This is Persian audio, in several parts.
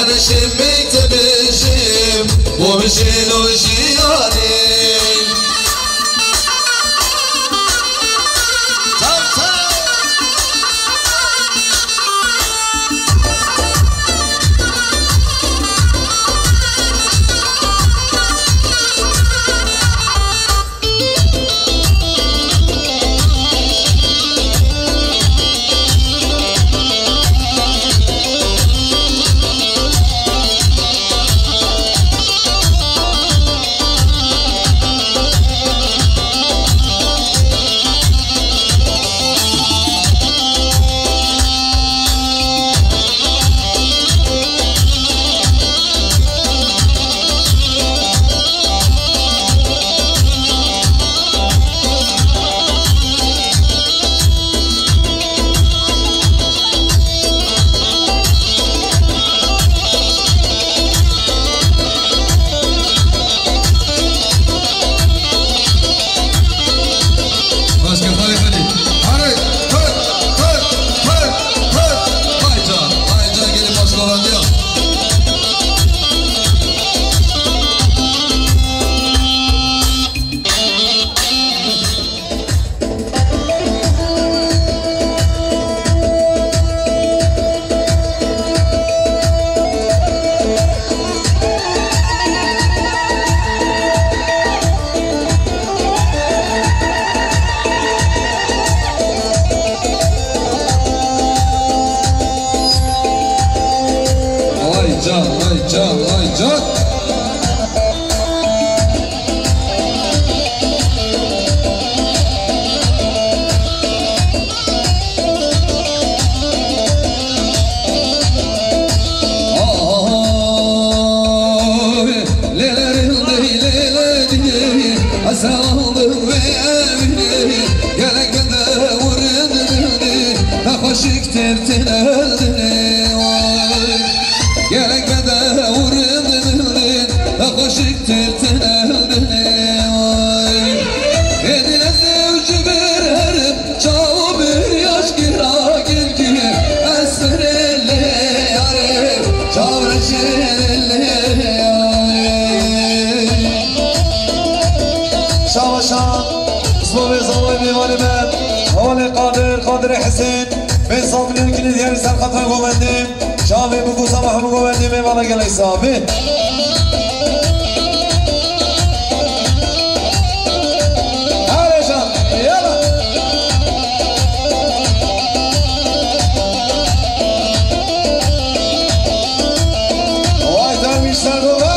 نشم مكتبشم ومشين وجياني قادر حسين بن صابر يمكن ديال سرقة المقومندين شافي بكو صباح المقومندين ميمانا قال يصابي هلا شام يلا واي تامي اشتغلوا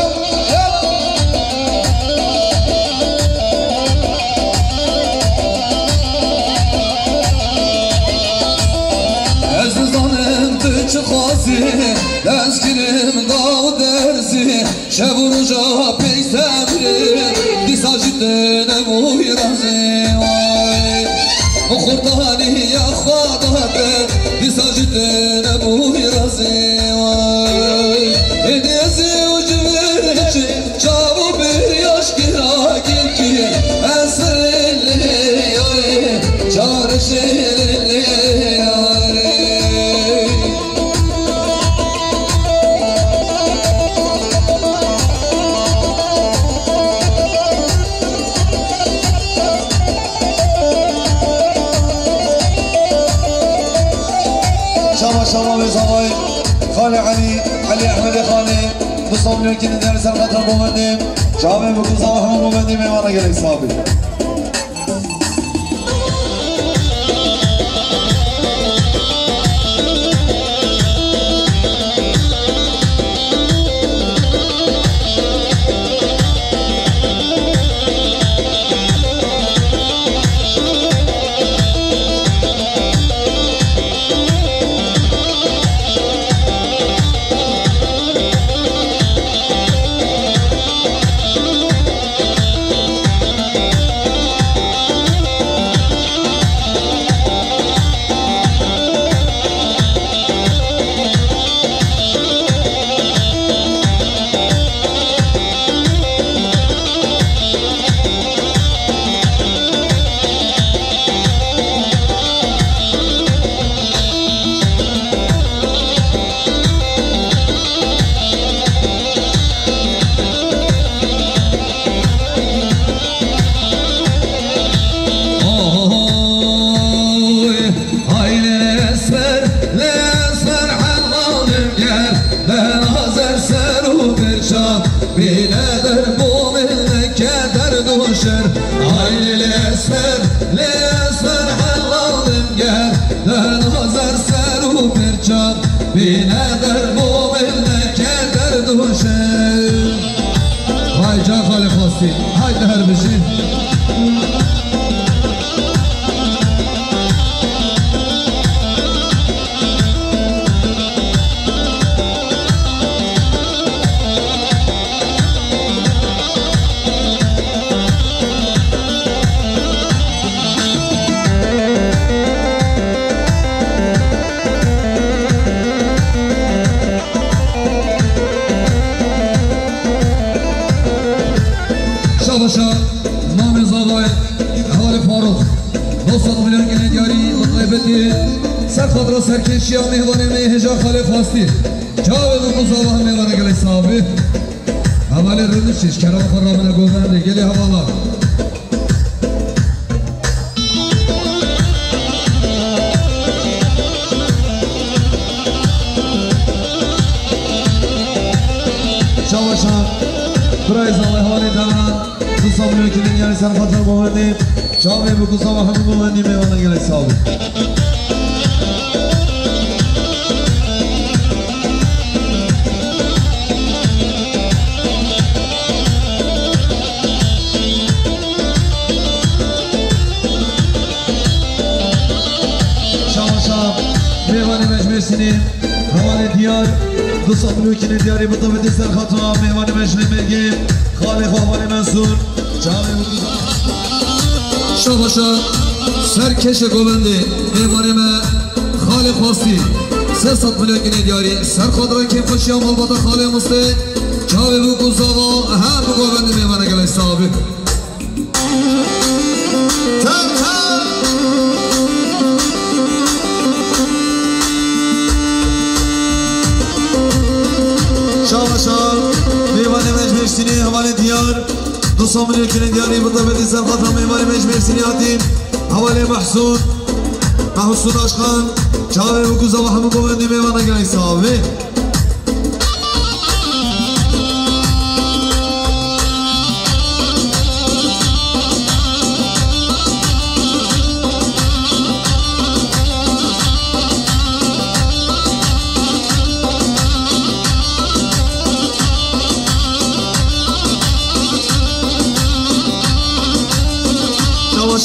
Dezgirim dağ dersi Şevur uca pek temri Disajidene muhirazi O kurtani ya khadate Disajidene muhirazi Edezi ucu verici Çavu bir yaş gira gel ki Esreli yari Çarşeli yari شما بزاوی خاله علی احمد خاله دوستان میگن در سرقت رو بمندیم جامعه بکوزا هم بمندیم ایوانا گلی صابی بینادر بومن کدر دوشر عین لسر حلالم گر در نظر سر و پرچم بینادر بومن کدر دوشر های جان خالی خواستی های دهر بشین شاباشا نام زادای حوال فاروق دوستان ملیون گنه دیاری لطایبتی سرخواد را سرکشی و مهوانه هجا خالی خواستی جاوه دو مزاوه هم مهوانه گلی صحابی حوال رونشش کرام خور را منه گوزنده گلی حوالا شاباشا برای زاوه حوالی دوران دوستان ملیون گنه دیاری سرخواد را بوندیم جاوه بکوزا و همون بوندیم مهوانه گلی صحابی سنين هواني ديار دوستان ملوكين دياري بطبة سر خطوة مهواني مجري ملقيم خالي خواني منصور جامي شاباشا سرکش گوبندی مهواني ما خالي خواستی 300 ملوكين دياري سر خطران كيم خوشي عمال باتا خالي مستی جامي بو گزاوا هم گوبندی مهواني گلی صحابي شاباشا میوانه مجمع سینی حواله دیار دوستان ملیون دیاری بطبت سر خطرم میوانه مجمع سینی آتیم حواله محسون عشقان چاوه و گوزا و همون گوهندی میوانه گلی صحابه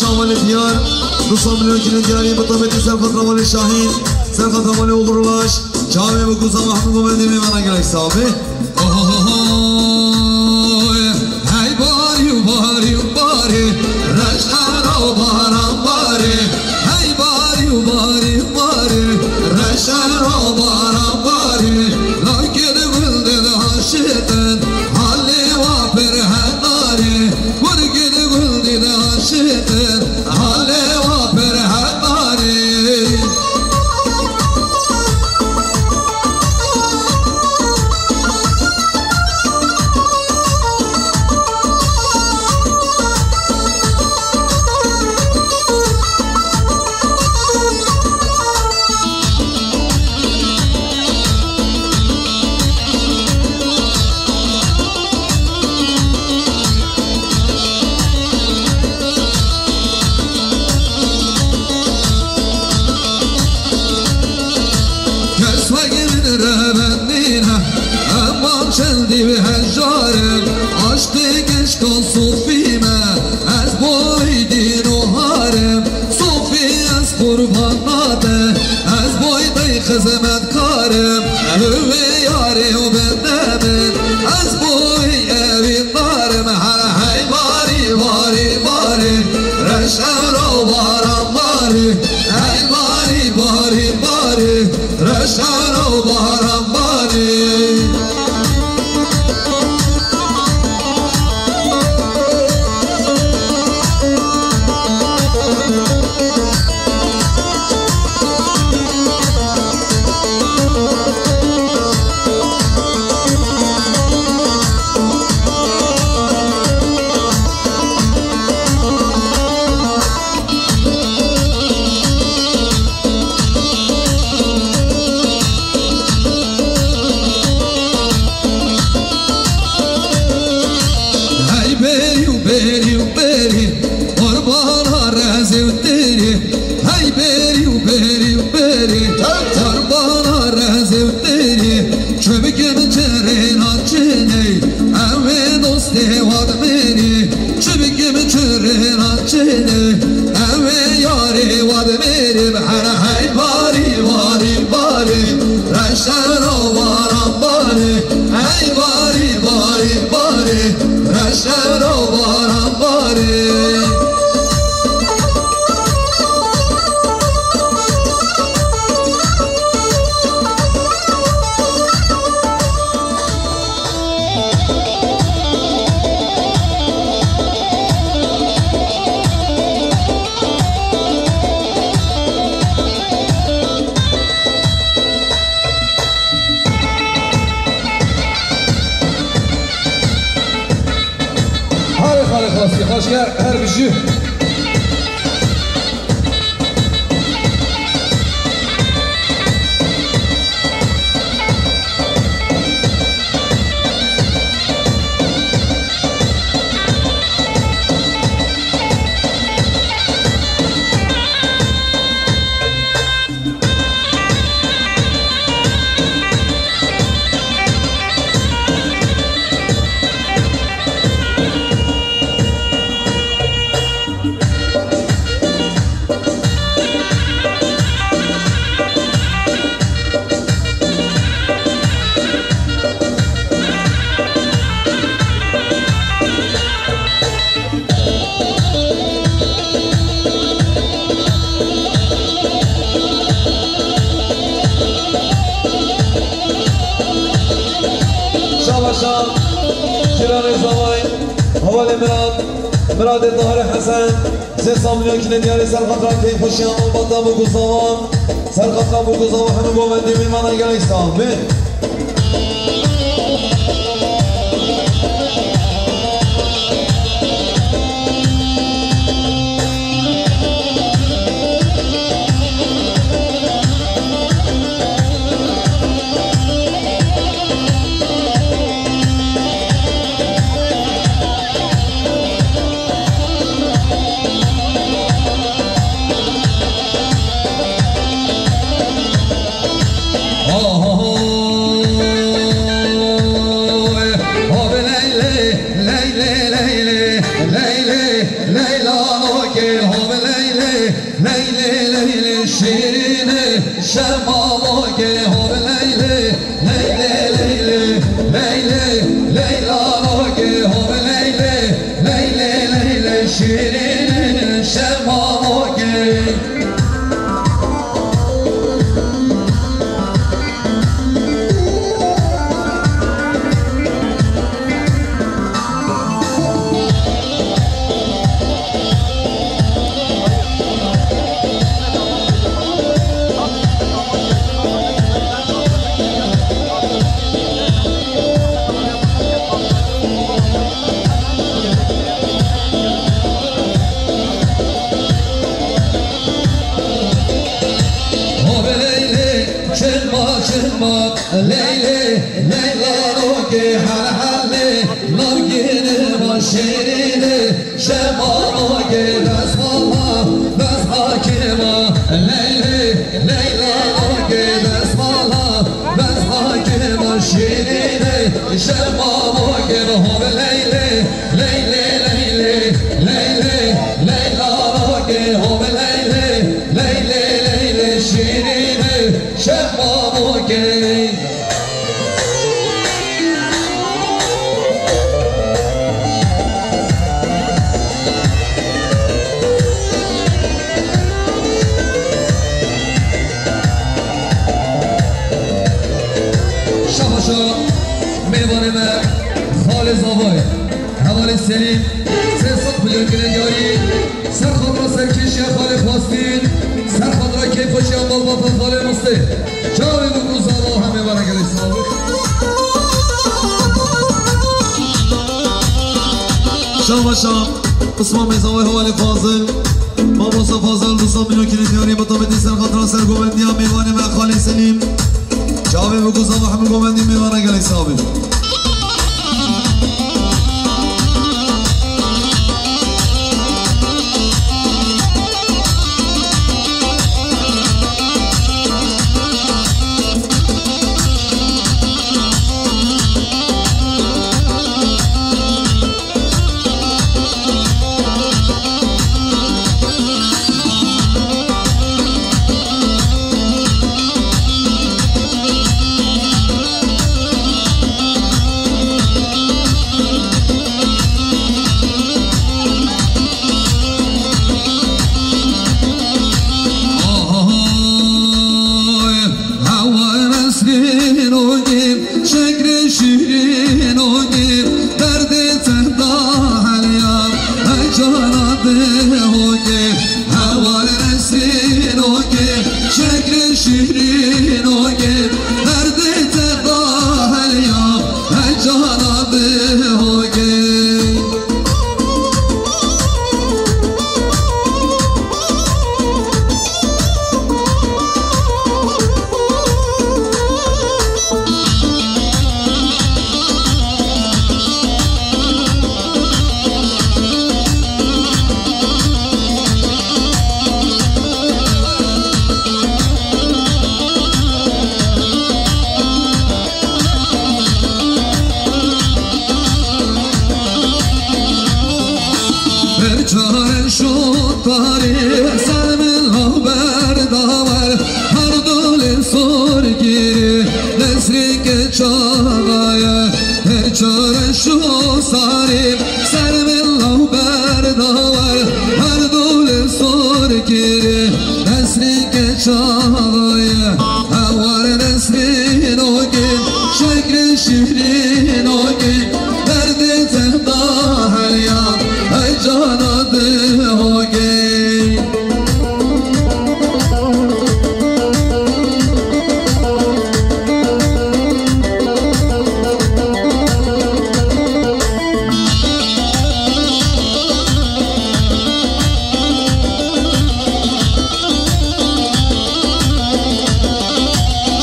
شامل ديار دوستان ملیون دیاری بطبت سر خطرم شاهین سر خطرم اغرلاش چاوه و گوزا و همون گوهندی میوانه گلی صحابه هی باری و باری و باری رشن و بارم باری هی باری و باری و باری رشن و بارم باری لاکد گل دل عاشقن حالی و پرهناری ورگد گل دل عاشقن حالی و پرهناری چندی به هجارم عشقش کن صوفیمه از بای دین و حرم صوفی از قرباناته از بای دی خزمت کارم اوه یاری و بندمن از بای اوی دارم هر هی باری باری باری رشن رو بارم باری هی باری باری باری رشن رو بارم باری بگم چرین آچینی اوه دوستی واد منی چه بگم چرین آچینی اوه یاری واد منی بحر های باری باری باری رشتن آوارم باری ای باری باری باری رشتن آوارم باری Hoşger her bir şey. شام جيران الزواين هو مراد الظاهر حسن زي صامنيان كنا دياري سرقطران كيف خشيان والبطا بوكوزاوان سرقطران بوكوزاوان حنو بومندي من مانا يقاليستان من سلیم 300 میلیون گلنگاری سرخود را سرکشی خالی خواستین سرخود را کیف و شیان با خالی مسته جاوی بگو زالا همه برگلی سابق شام و شام اسمان میزاوی حوالی فاضل ما موسا فاضل دوستان میلیون گلنگاری بطابتی سرخود را سرگوبندی هم میوانی و خالی سلیم جاوی بگو زالا همه گوبندی میوانگلی سابق شیرین و گیر درد تهدا هلیار ای جاناده و گیر حوال نسرین و گیر شکل شیرین و گیر درد تهدا هلیار ای جاناده و گیر چاره شد تاریخ سلم خبر داور هر دل سرگیری نسری که چاقایه هر چاره شد تاریخ سلم خبر داور هر دل سرگیری نسری که چاقایه هوار نسری نوگی شکل شیری نوگی درد تهدا هریا ای جاناده هوگی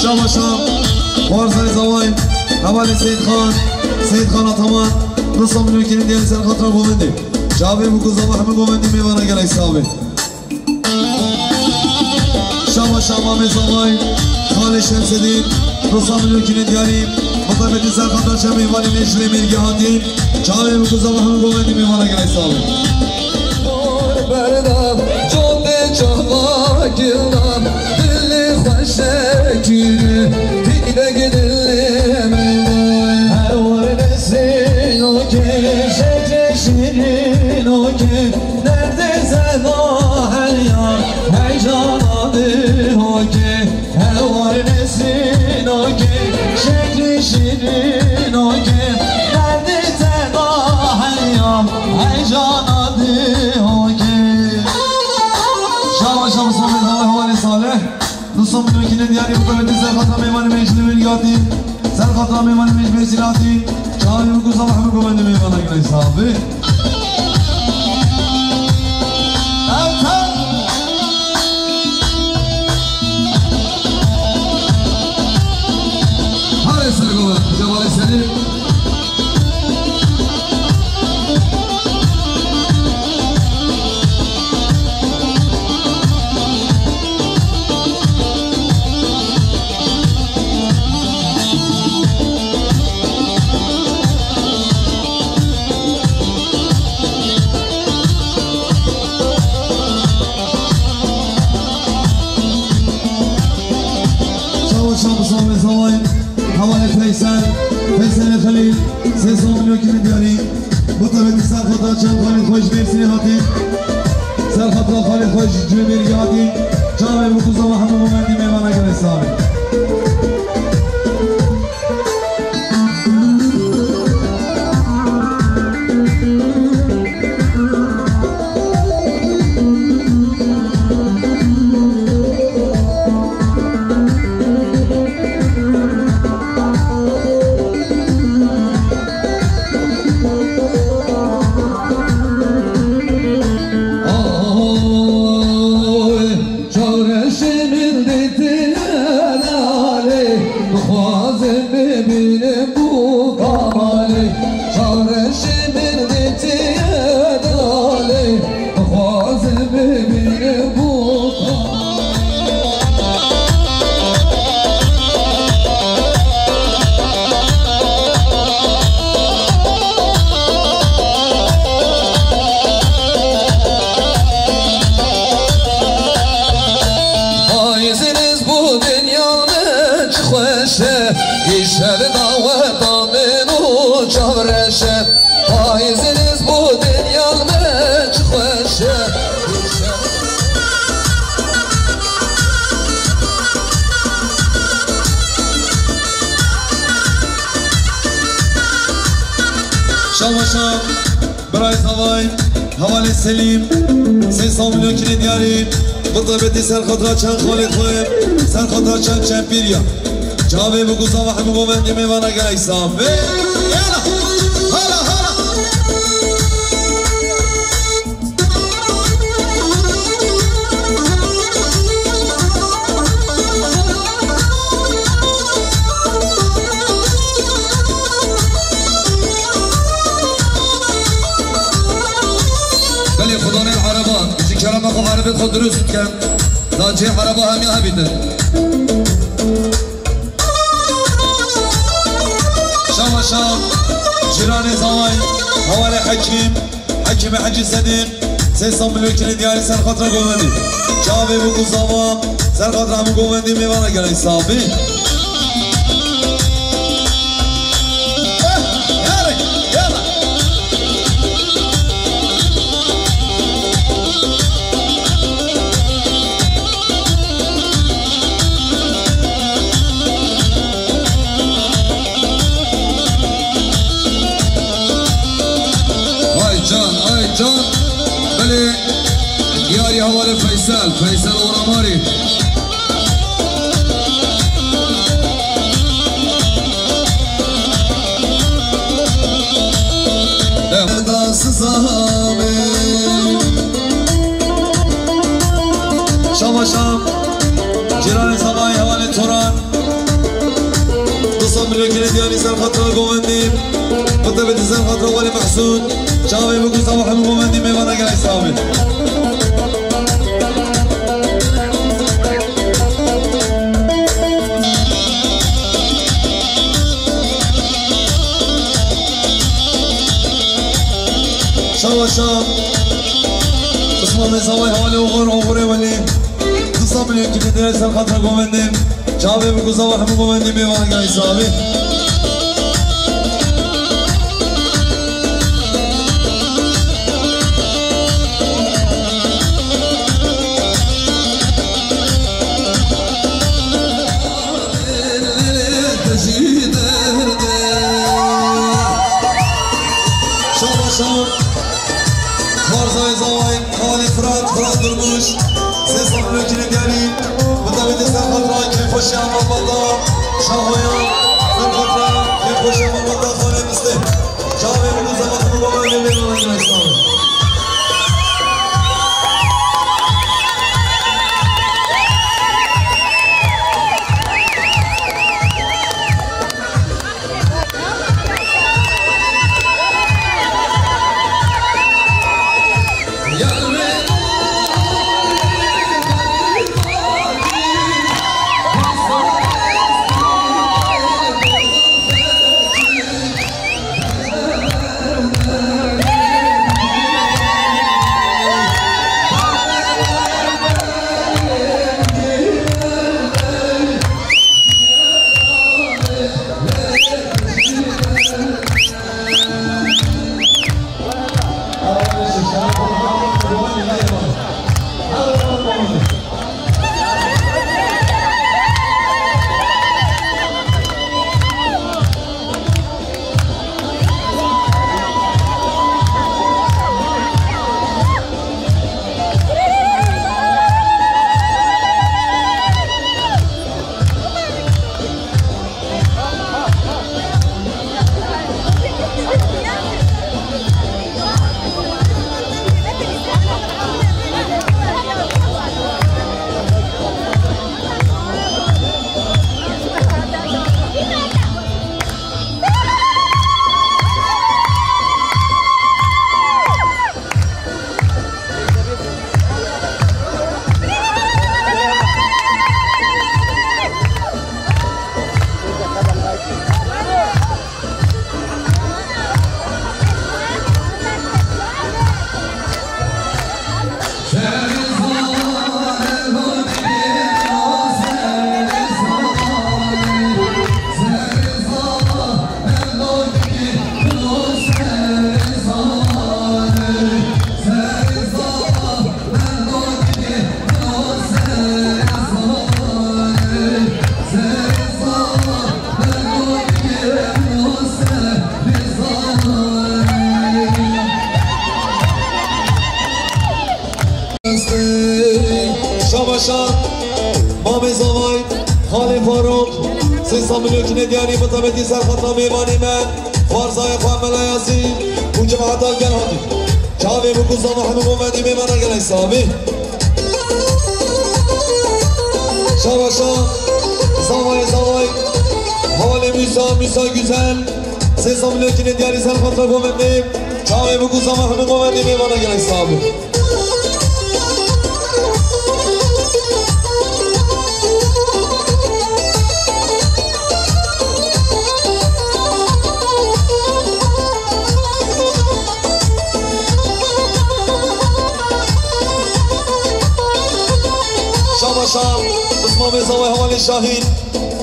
شام وارزای زواین اول سید خان اتمان نصم نمیکنیم دیگه سر خاطر گووندی شابه بکوزا و همه گووندی میوانه گلای صحابه شام همه زواین خالی شمسدین نصم نمیکنیم دیاریم مطابقی سر خاطر شم میوانی میشلی میرگی هاتین شابه بکوزا و همه گووندی میوانه گلای صحابه بردم جمعه جاما گلم دلی خوشه گیری دیگه دلی من هوار نسرین و که شکل شیرین و که درد زدا هریا ای جاناده و که هوار نسرین و که شکل شیرین و که درد زدا هریا ای جاناده و که شام صحبت حوال صالح دوستان میکنه دیاری بکنه سر خاطر میوان میشلی میرگاتی سر خاطر میوان میشلاتی شاهی بکوزا و همه گوونده میوان اگلی صحابه هر سر گوه جوال سلیم شام زواین حوال فیصل خلیل 300 میلیون که دیاری مطابقی سر خاطر چند خالی خوش برسینی هاتی سر خاطر خالی خوش جوی میرگی هاتی جامعه بکوزا و همه مومندی میوان اگر حسابه خوشه ایشر داوه دامنو شام برای هوای حوال سلیم 300 میلیون کلی دیاری بطبتی سرخطرا چند خالد خویم سرخطرا چند چمپیریا جاوی بگوزا و حمو گومندی میوانه گلی صافی یالا هلا هلا قال خداني العربات يجي كلام اخو عربي خد دروس كان تاجي عربة هم يهبيته شام جيراني زواي حوالي حكيم حجي سدين 300 مليون كيلو ديالي سر خاطر قومندي جاوي بوكو زوا سر خاطر هم قومندي ميوانا قالي صافي جان بلي دياري هوالي فيصل ورماري شام جيران صباي هوالي توران 200 مليون كيلو ديالي سر خاطر قومندي بطبت سر خاطر هوالي محسود شاوي بقول صباح المقومندي ميوانا قاعد يساوي شام اسمه من صواي هوالي وغوري ولي 200 مليون كيلو ديالي سر خاطر قومندي شاوي بقول صباح المقومندي ميوانا قاعد يساوي شام خارزای زواي حوالي فرات درموش 300 مليون كيلو ديالي بطبت سر خاطر كيف خوشي عمال بطا شاهويان سر خاطر كيف خوشي عمال بطا خانه مسلم جاوي بقول صباح المقومندي ميوانا قاعد يساوي مليون دياري بطبتي سر خطا ميواني من وارزاي خواه ملا ياسين وجماعة القنهاتي شعبي بكوزا محمد ومدي ميوانا قلعي صابي شابا شاب زاوay Havale Musa güzel Ses amliyakine diyari sen fatla gomendim Çağve bu kuzama hanım gomendim Bana gelen sahibi Şabaşam Osman Bezavay Havale Şahin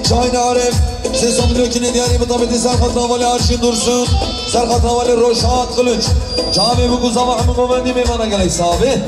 Şahin Arif Ses amliyakine diyari bıtabeti Serhat Havale Arşin Dursun Serhat Havale Roşat Kılıç Çağve bu kuzama hanım gomendim Bana gelen sahibi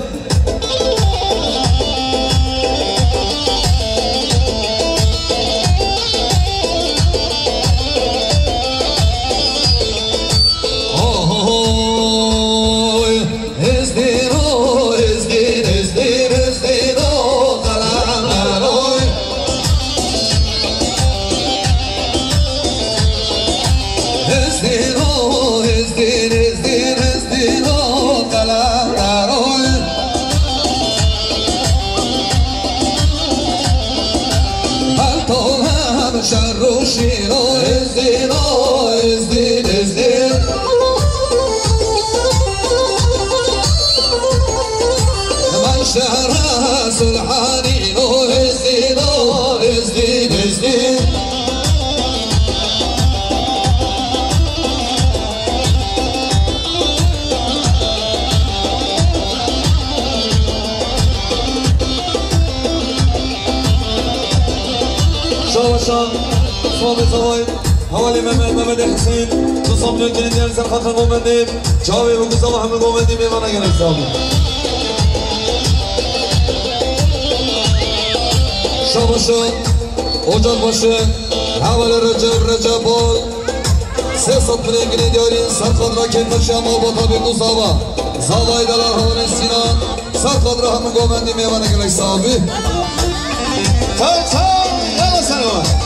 حوالي محمد حسين تصمم لكن ديال سرخة المؤمنين جاوي وقصة محمد المؤمنين بمانا قال إكسامه شابشة ocak başı حوالي رجب bol Sesat bilengini diyorin Sarkadra Kentaşı ama Batabi Kuzava Zavaydalar Havale Sinan Sarkadra Hamı Gomendi Meyvana Gelek sahibi Tal Yalla sen var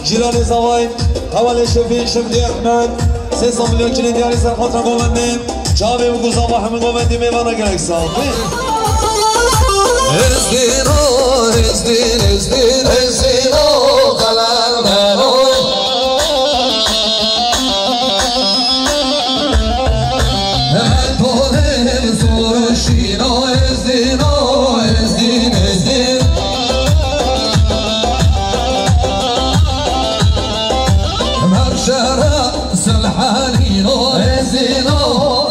جيران زواي حوالي شفيق شمدي احمد 300 مليون كيلو ديالي سر خاطر قومندم جابي وقوزا محمد قومندم ميوانا قلق صافي ازدينو خلال منو طولهم سورشينو ازدين سلحانينو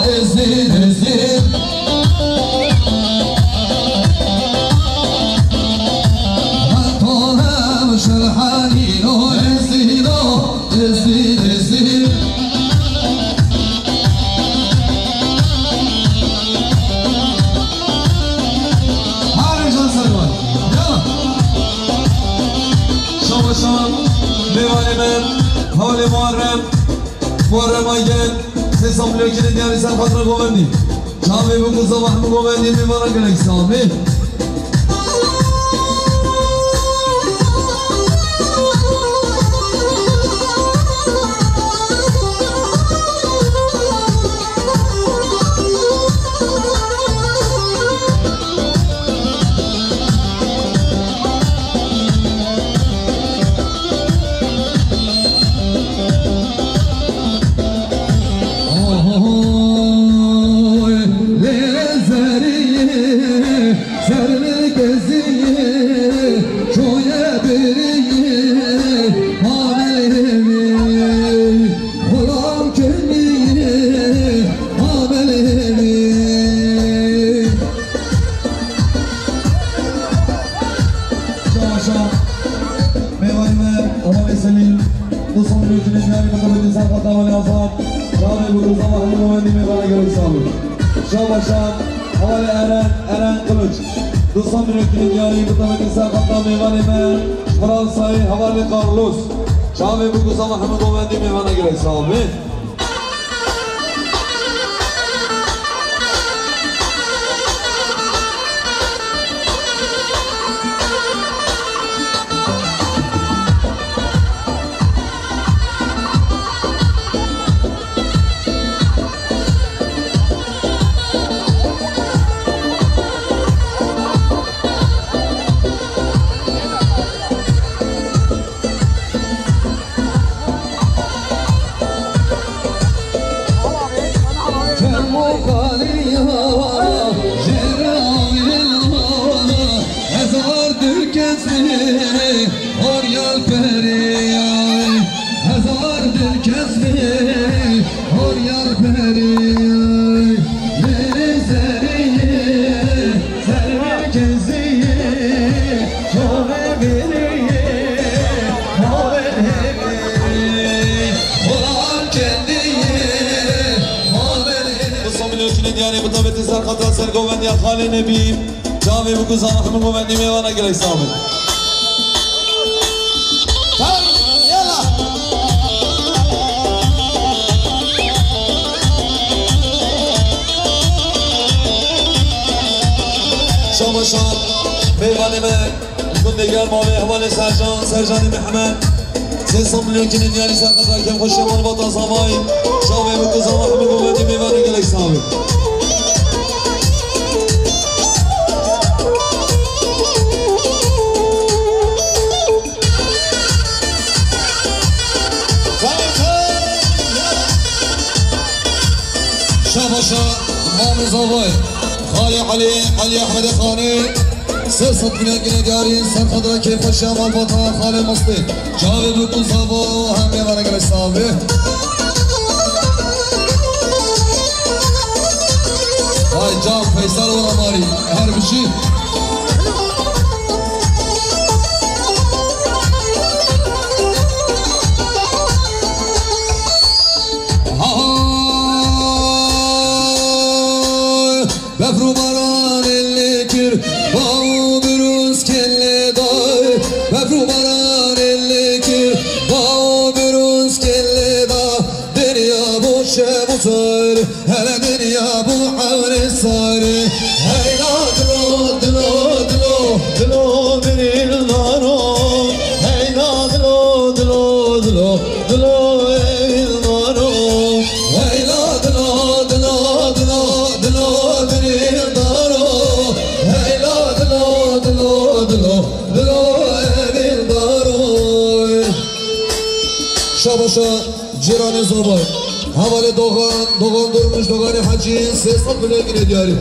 ازدين طولهم سلحانينو ازدين هارجان سلمان يلا شام دیوانی من حال محرم aygen ses amliyakine diyari sen fatra govendi Şabi bu kuzda mahmı govendi mimara gerek sami میلیون دیاری مطابقی سر خطا ولی آزاد جامعه بگو زمان همه مومندی میبانه گروه سامی شاه باشم حوال ارن قلوچ 200 میلیون دیاری مطابقی سر خطا میبانه من فرانسایی حوال کارلوس جامعه بگو زمان همه مومندی میبانه گروه سامی سرگووندی خاله نبی جاوی بگو زمان همه گووندی میوانه گلی سامن شما شام میوانه من گندگر ماوی حوال سرجان محمد 300 میلیون کنی دیاری سرقت را کم خوشی من با تازامایی جاوی بگو زمان همه گووندی میوانه گلی سامن شاباشا مام زاوای خالی علی احمد خانی 300 میلیون گینه دیاری سر خود را که پشی عمال باتا خالی مستی جاوی بکن زاوا هم یه برگل صاحبی های جام فیصل و رماری هر بشی بفرو بران اللي كر باو بروز كل داي بفرو بران اللي كر باو بروز كل دا دنيا بو شب صار هلا دنيا بو حول صار هيلا دلو دلو دلو دلو من النار هيلا دلو دلو دلو دلو النار هيلا دلو دلو دلو دلو شاباشا جیران زابای حواله دوغان durmuş دوغان حجی 300 میلیون گینه دیاری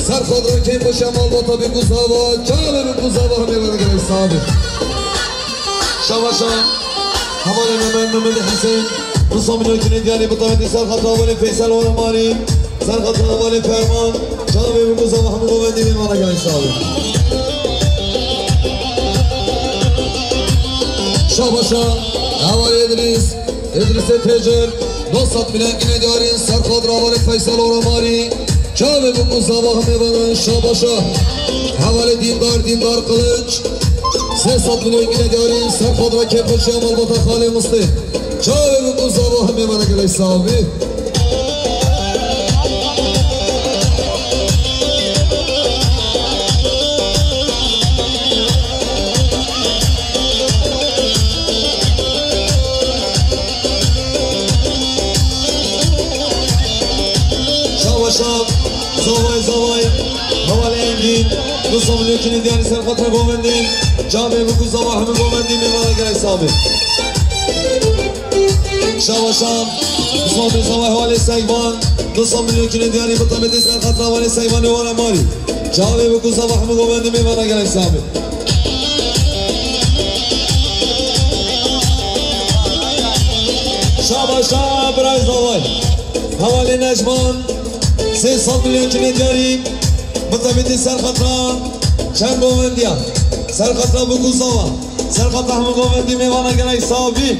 سر خود را که باشه مال با تا بگو زابا کامل بگو زابا همه برای گره صاحبی شاباشا حواله محمد حسین 200 میلیون گینه دیاری بطاقتی سر خود حواله فیصل و رماری سر خود حواله فرمان کامل بگو زابا همه گوندی میمانه گره صاحبی شاباشا حواله ادریس تجر 200 میلیون گینه دیاری سر خود حواله فیصل و رماری کامل بگو زابا همه برای شاباشا حواله دیندار قلنج 300 میلیون گینه دیاری سر خود را که خوشی عمال با تا خالی مستی کامل بگو زابا همه برای گله صاحبی زوای حواله انگین 200 میلیون کنی دیاری سر خاطر گووندیم جامعه بگو زوا همه گووندیم میمانه گره صاحبی شام زوای حواله سیوان 200 میلیون کنی دیاری بطامتی سر خاطر حواله سیوانی و رماری جامعه بگو زوا همه گووندیم میمانه گره صاحبی شام برای زوای حواله نجمان 300 میلیون کنی دیاری بطابتی سر خطران چند گووندیم سر خطران بگو زوا سر خطران همه گووندی میوانه گنای صاحبی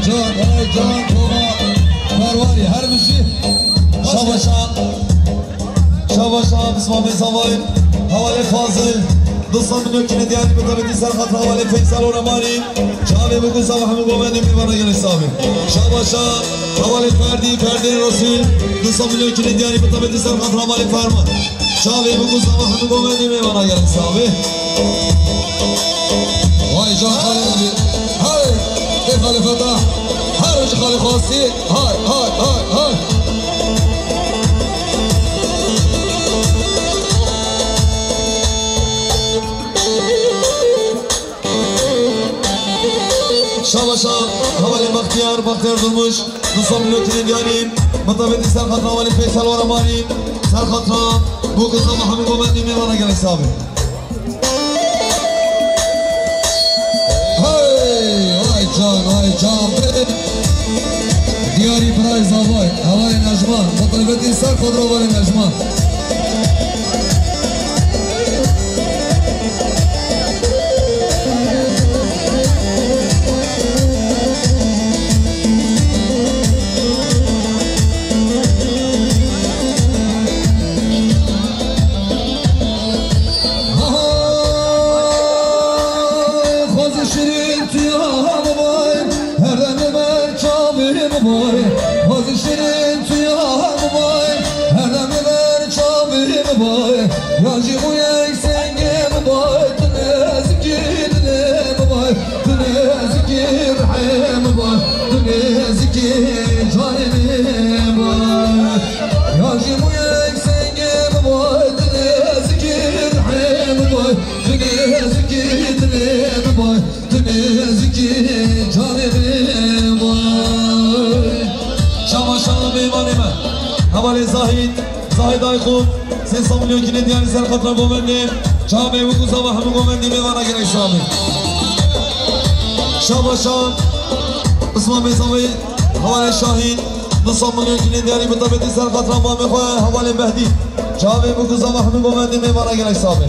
جان توما پرواری هر بشی شاباشا بسم الله زوای حواله فاضل دوستان من که ندیانی بتابتی سر خاطر حواله فیصل و رمانی چاله بگو سوا همه گومندی میبرن گل حسابی شاباشا حواله فردی رسول دوستان من که ندیانی بتابتی سر خاطر حواله فرمان چاله بگو سوا همه گومندی میبرن گل حسابی وای جان خالی های كيف خالي فتح هاي وش خالي خاصي هاي شاباشا حوالي بختيار درموش نصاب لوتين ديانين مطابق سر خطرة حوالي فيصل ورماني سر خطرة بوك الصباح من قوماني من وانا قال حسابي هاي جان دياري برايز هواي نجمان مطلبتي سر خضرة هواي نجمان حوالی زاهد آیخون 300 میلیون که ندیانی سر خطرة گومندیم چابه و گوزا و همه گومندیم میوانه گره شامه شاباشان اسمان بیزاوی حوالی شاهین 900 میلیون که ندیانی بطابتی سر خطرة با میخواه حوالی مهدی چابه و گوزا و همه گومندیم میوانه گره شامه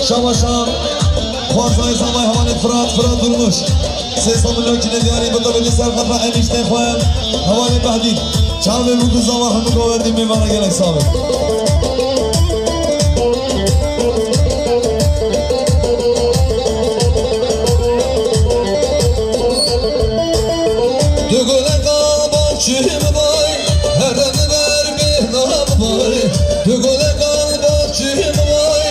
شاباشان خوارزای زاوی حوالی فراد درموش 300 میلیون که ندیانی بطابتی سر خطرة انیشته خواه حوالی مهدی چاوه بگو زمان همه گوهردیم میمانه گل حسابه دو گله قلبان چیم بای هر دم بر بهنام بای دو گله قلبان چیم بای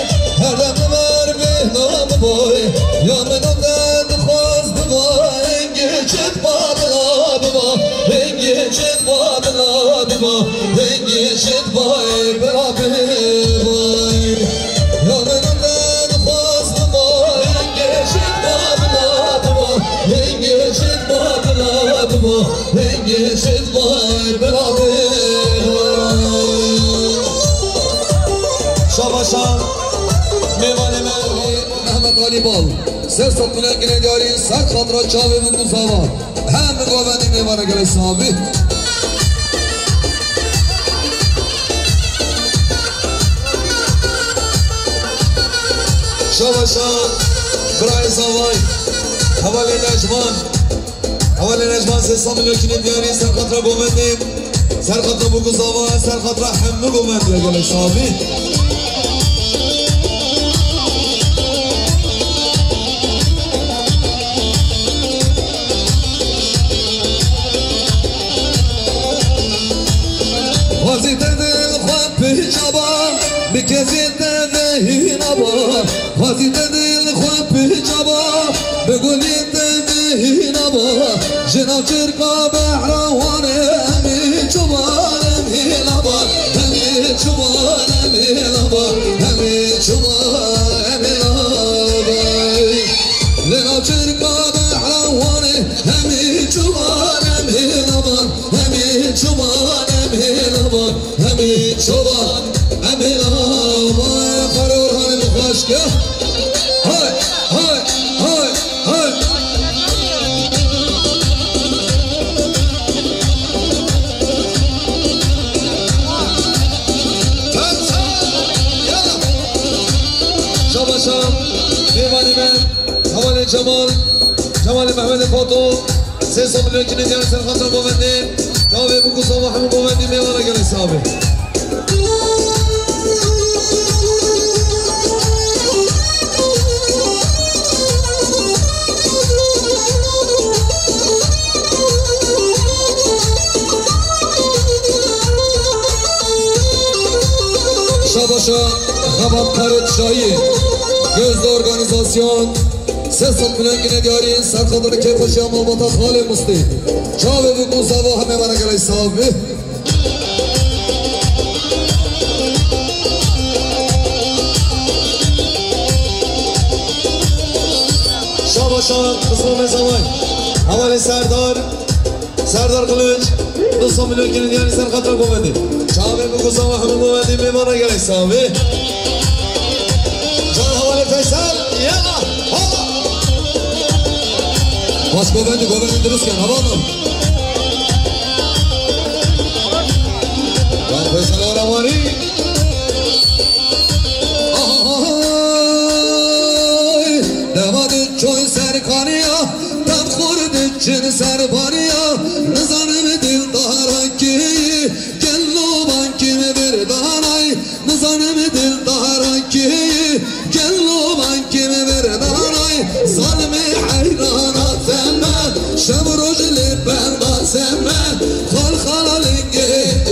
هر دم بر بهنام بای یا منم دند خواست بای انگه چت بادلا ببا انگه چت بادلا ببا انگه چت بای برابه بای یا منم دند خواست بای انگه چت بادلا ببا انگه چت بادلا ببا انگه چت بای برابه شاباشان میوانه احمد علی بال 300 میلیون که ندیاری سر خاطرات چاوه من گوزاوان همه گوهندی میوانه گل حسابی شاباشان برای زاوای حوالی نجمان 300 میلیون که ندیاری سر خاطرات گوهندیم سر خاطرات بگوزاوان سر خاطرات همه گوهند گل حسابی بكزيت ذهين أبا غازيت دل خواب بجبا بقوليت ذهين أبا جناب شركة بحرواني أمي شبان أمي لبا أمي شبان أمي لبا أمي شبان أمي لبا جناب شركة بحرواني أمي شبان أمي لبا أمي شبان أمي لبا أمي شبان أمي لبا قرور هاي الخشكة هاي هاي هاي هاي شاباشا ميواني من حوالي جمال جمال محمد فاطو 300 میلیون که ندیار سر خاطر گووندیم جاوی بگو صبح همون گووندیم میوانه گل حسابی Şabaşa Xabat Karet Şahi Gözde Organizasyon 300 milyon yine diyarin Serkadar Kefaşı Amalbata Khali Musti Çave ve Guzava Hame bana gel sahibi Şabaşa Kısmı Mezamay Havali Serdar Kılıç 200 milyon yine diyarin Serkadar Govendi Çave ve Guzava Hame Govendi Mevana gel sahibi Can Havali Feysel Yala Baş Govendi dururken havanım Can Feysel Oramani Devadı çoy serkaniya Tam kurdu çin serbaniya Nizanım dildara ki Gelloban kimi bir danay Nizanım dildara ki Gelloban kimi bir danay Zalmi hayrana temme Şevrojli benda semme Khal khalalingi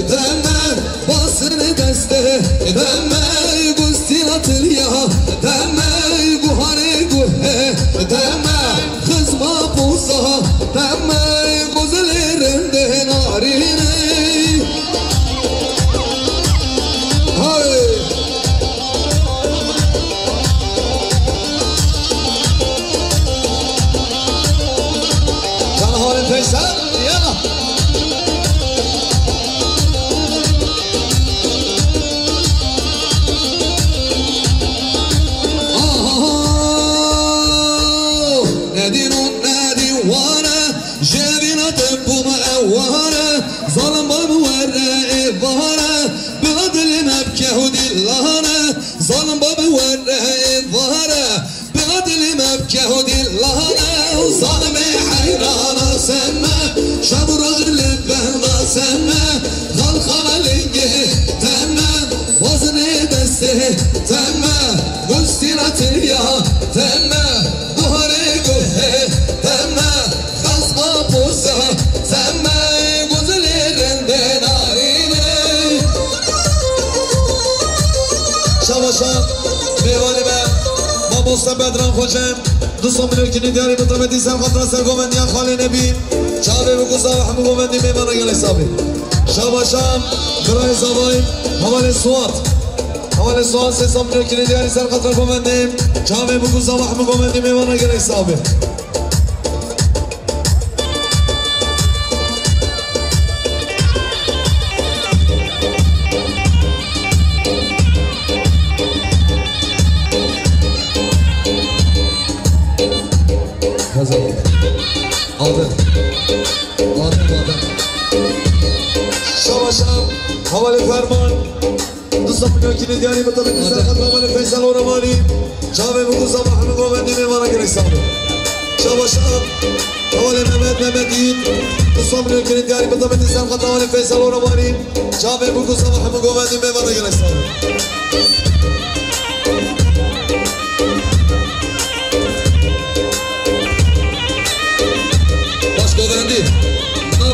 temme Basını deste temme Gustinatıl ya temme Guhari guhe temme Kızma buza temme Guzlerinde narine Hay Can Havali Feysel Yala ظلم بورع ظهره بغدل مبكه ودلانه ظلم بورع ظهره بغدل مبكه ودلانه ظلم حيران سمه شب رجل بهنا سمه خلخل لنجه تمه وزن دسته تمه قسترة يا تمه ظهري قهه تمه خصم بوزه تمه شباشا میوانی به ما مستم بدران خوشم 200 میلیون که ندیاری مطابقی سر خاطر سر گووندیان خالی نبی چاوی بگوزا و همه گووندی میوانه گل حسابی شباشا برای زبای حوالی سوات 300 میلیون که ندیاری سر خاطر گووندی چاوی بگوزا و همه گووندی میوانه گل حسابی شباشم حوالی فرمان 200 میلیون که ندیاری مطابقی سر خاطر حوالی فیصل اورمانی چاوی بگوزا و همه گووندی میوانه گل حسابی شباشم حوالی محمد اید 200 میلیون که ندیاری مطابقی سر خاطر حوالی فیصل اورمانی چاوی بگوزا و همه گووندی میوانه گل حسابی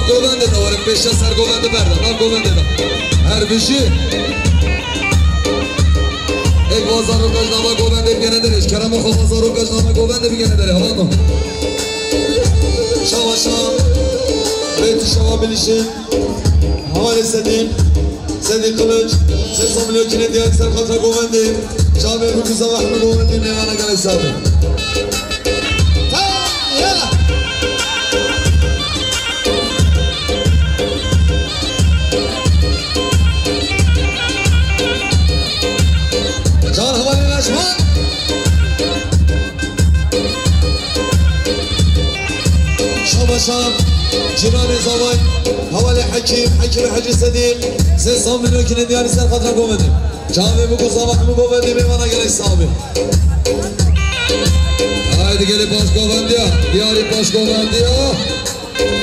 Govende de var, peşe ser govende verdi, nav govende de. Her bir şey. Ek vazarı kaçnama govende bir gene deriz. Kerem o vazarı kaçnama govende bir gene deriz. Havanım. Şavaşam, beyti şava bilişim, havale sedim, Sedi Kılıç, 300 milyon ki ندیاری سر خاطر گووندیم چاوی بگوزا و همه گووندیم میوانه گل حسابی شام جنان زمان حوالي حكيم حجي صديق 300 مليون که ندیاری سر خاطر گووندیم جامعه بگو صباح مو گووندیم ایوانا گلی صابی دیگری پاشگاوندیا دیاری پاشگاوندیا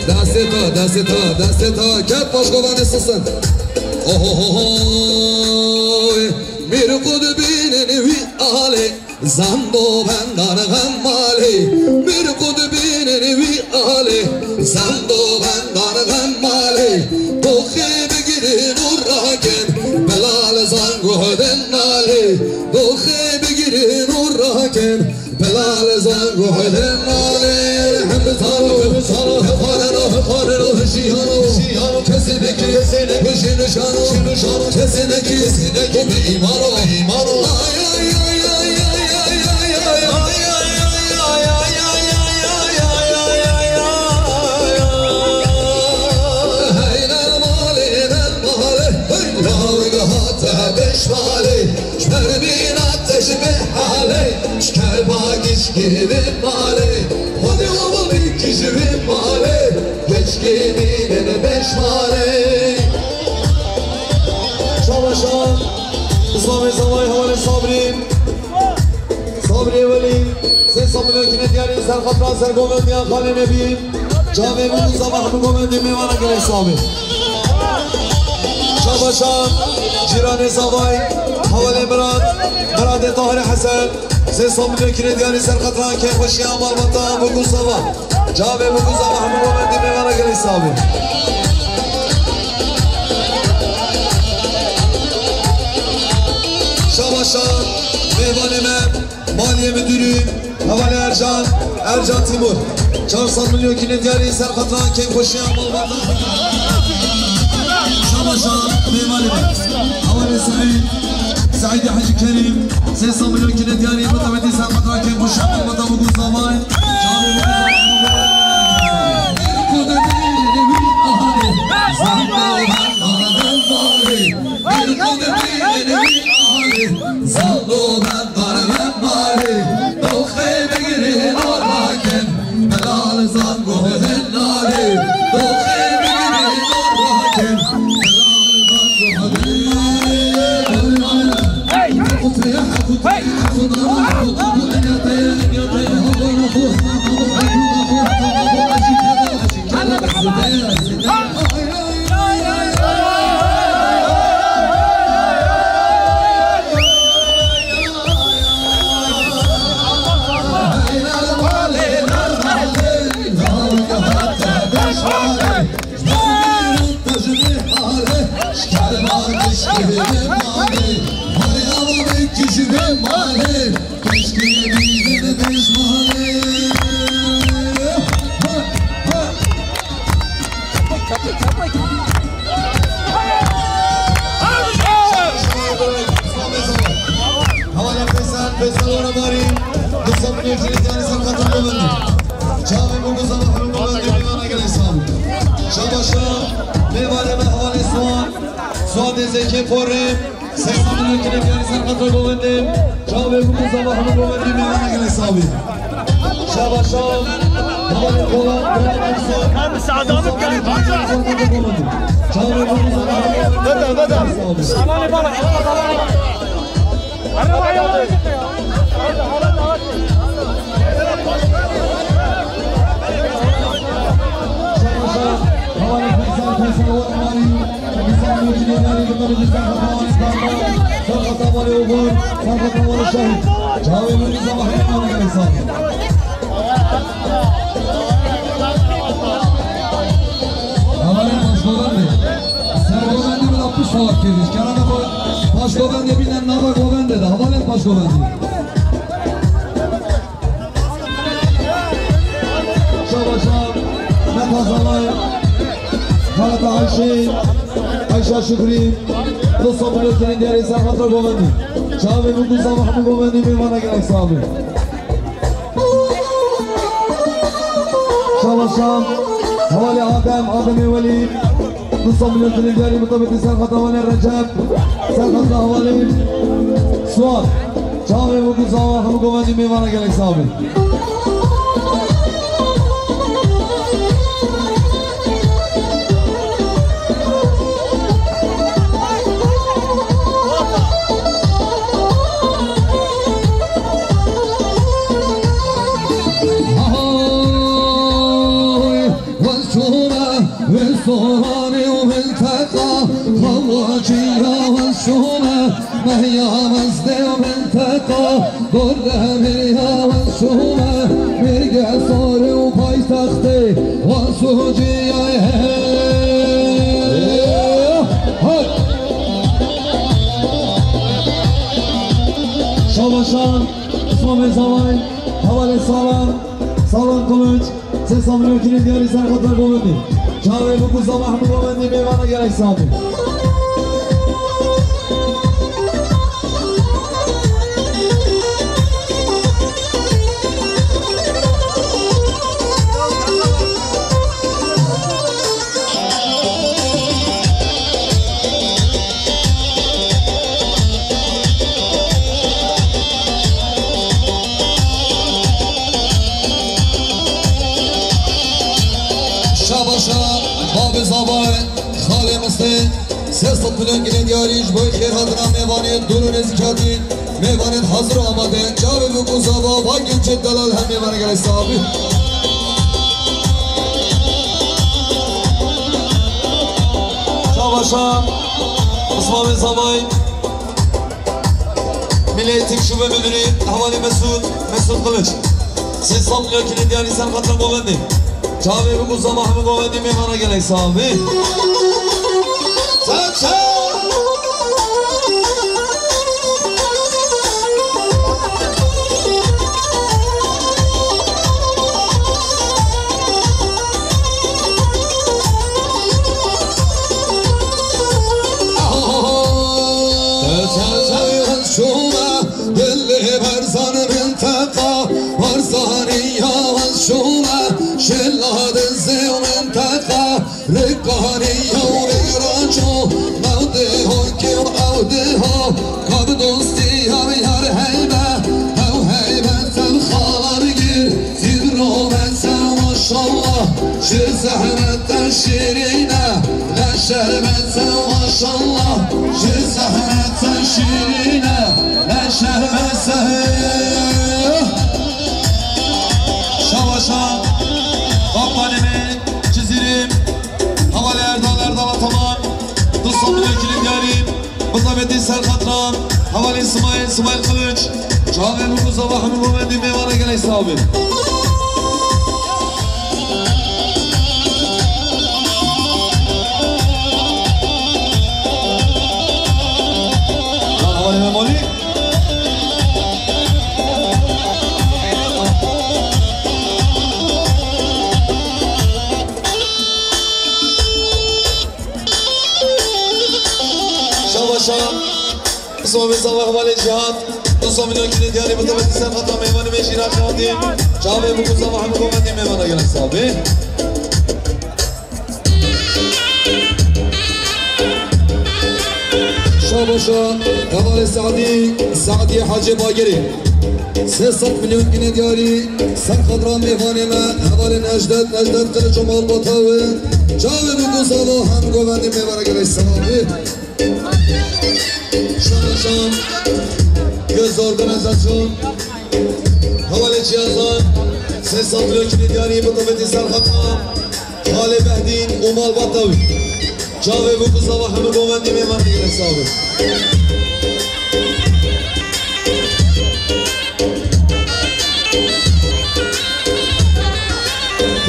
دستی تا کت پاشگاوند سسن اوه میرو خود بیننی وی آلی زندو بندان غمالی میرو خود بیننی وی آلی زندو بندان غمالی دوخی بگیری نور راکن بلال زنگو دنالی دوخی بگیری نور راکن بلال زنگو دنالی هم بزارو خارنو هشیانو کسی نکی بشی نشانو کسی نکی بی ایمانو شکر باگیش گیریم ماله خودی اومو میکشیم ماله هیچ گیرین بشماره شام اسلام زمای حوال صابری ولی سه صابری که ندیاری سر خطران سر گومندی خالی نبیم جاوه موزا و همه گومندی میوانه گلی صابر شام جیران زمای حوال مراد طاهر حسن سه صابری که ندیاری سر خطران که خوشی عمال بطا بگو صبا جاوه بگو صبا همه گومندی میوانه گلی صابر شام میوان من مالیه مدیریم حوالی ارجان تیمور 400 میلیون که ندیاری سر خطران که خوشی عمال بطا شام میوان من حوالی سعید حاجی کریم 300 میلیون که ندیاری مطمئنی سر خطران که خوشی عمال بطا بگو زمان زندو بندان مالی دوخی بگیری نور راکن بلال زنگو دنالی دوخی بگیری نور راکن زکی فورم سیستم که نمیاری سر خطر گووندیم جاوه بکن زبا همه گووندیم میوانه گلی سابی شام حوالی کولان هم سعدانه بکنید جاوه بکن زبا همه بده سامان بالا پاشگاوند ببینن نابا گوونده ده حوالا پاشگاوندی شام نفازالای حالت عایشه شکری 200 میلیون که ندیاری سر خطر گووندی جاوه بگو زبا همه گووندی میوانه گلی صابر شام حوالی آدم ولی 200 میلیون که ندیاری مطابقی سر خطر حوالی رجب سر خطر حوالی سواد جاوه بگو زبا همه گووندی میوانه گلی صابر الصوراني وملتقى خواجية والشومة مهيا مزدي وملتقى قرها مريا والشومة مرقع صوري وباي تختي وسوجية شاباشان اسمام زمان حوال سالان سالان کلوچ سه سامنیو کنی دیاری سر خطر بومندی چاوه بکو زمان همه بومندی میوانه گرک سامی سه میلیون گیلن دیاریش بای خیر حاضرم میوانید دورون زکاتی میوانید حاضر آماده جاوی بگو زابا با گلچه دلال هم میوانه گل صحابی شاباشا اسمام زبای ملیتیم شوبه میدونید حوالی مسعود قلچ 300 میلیون گیلن دیاری سر خطر بومندی جاوی بگو زابا همه بومندی میوانه گل صحابی شلاد الزي ومنطقة رقانية وريراجو موده هوكي وعوده قاب دوستي هم يار هيبة هو هيبة الخالر جير تدرو بسا ما شاء الله شي زحمة شيرينة لا شربة ما شاء الله شي زحمة شيرينة لا شربة شواشا Kaptanimi, çizirim Havalı Erdal Ataman 90 milyon kilim yarim Muzafeti Serkatran Havalı İsmail Kılıç Çağver Huku Sabahı Muhammed Meyvana gelen sahibi Havalı Memoli اسمه بزاوه حوالی جهاد 200 میلیون کیلو دیاری متوسط سرخطا میوانی میشین آخوادیم جاوه بگو زاوه همه گومندی میوانه گلن صحابی شاباشا حوالی سعدی حاجی باگری 300 میلیون کیلو دیاری سرخطا میوانی من حوالی نجدت قلچ و مال بطاوه جاوه بگو زاوه همه گومندی میوانه گلن صحابی شام göz organizasyon havalı cihazlar ses santriyel kilidiyari mutafeti Serkatran Hale Behdin Umal Batavi Çağve bu kuzava hamı govendi meyvanı gelen sahibi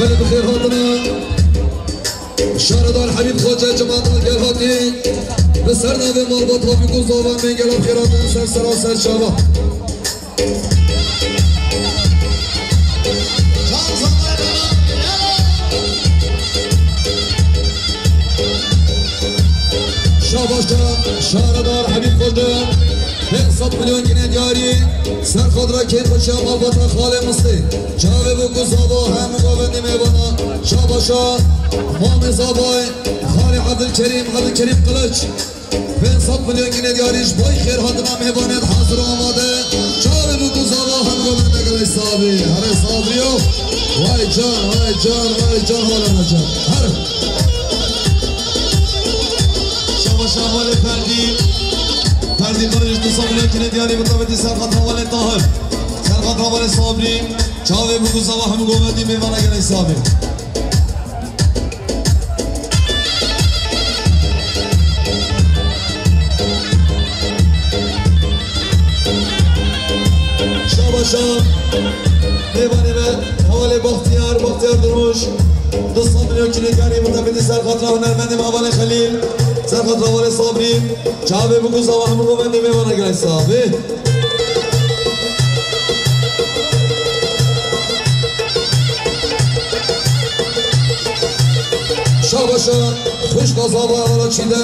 Beni bixir hatına Şaradar Habib Hoca Cemaat'ın gel hati به سرنوه مالبات ها بگو زاوان منگل ها خیراتن سر سراسر شابا شاباشا شهردار حبیب خودم 500 میلیون گینه دیاری سر خود را که خوشی مالبات ها خاله مستی جاوه بگو زاوا هم مقابندی میبانا شاباشا مام زاوای خالی عبدالکریم قلچ 500 میلیون گینه دیاریش بای خیر حاضرم میباند حاضر آماده چاره بگو زاوا هم گوبن نگل صحابی هر صحابیو وای جان حالا نجان هر شمال پردی قرش 200 میلیون گینه دیاری مطابقی سرخط حوال طاهر سرخط حوال صابری چاوه بگو زاوا هم گوبندی میباند نگل صحابی شام دیوانی من حوال بختیار درموش 200 میلیون کلیدگاری متفیدی سرخاطر هنرمندیم حوال خلیل سرخاطر حوال صابری چاوه بگوزا و همون گوبندی میوانه گرای صاحبی شاباشا خوش قضا و اولا چیده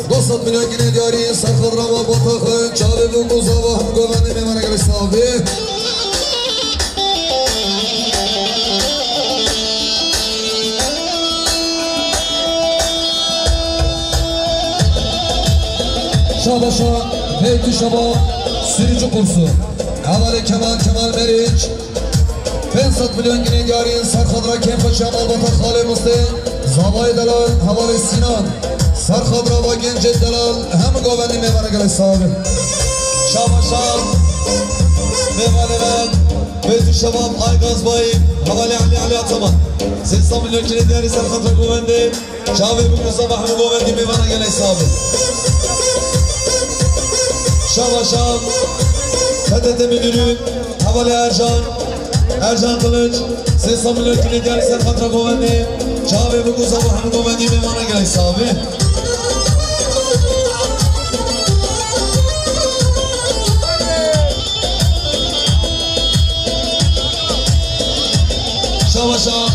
200 میلیون کلیدگاری سرخاطر و بطاخه چاوه بگوزا و همون گوبندی میوانه گرای صاحبی شاباشا بیتو شبا سریج قرصو اول کمال مریج 500 میلیون گنیگارین سرخادرا کمپ شمال باتا خاله مسته زابای دلال حوال سینان سرخادرا با گنج دلال همه گوبندی میمانه گلی صاحبه شاباشا میمانه من بیتو شباب آیگاز بایی حوالی علی عطمان 300 میلیون گنیگاری سرخادرا گوبندی شاوه بگرسا و همه گوبندی میمانه گلی صاحبه شام فدت müdürü havale Ercan Kılıç 300 milyon kilidyari serfatra govendi çave bu kuzavu hem govendi memana gelay sahibi şam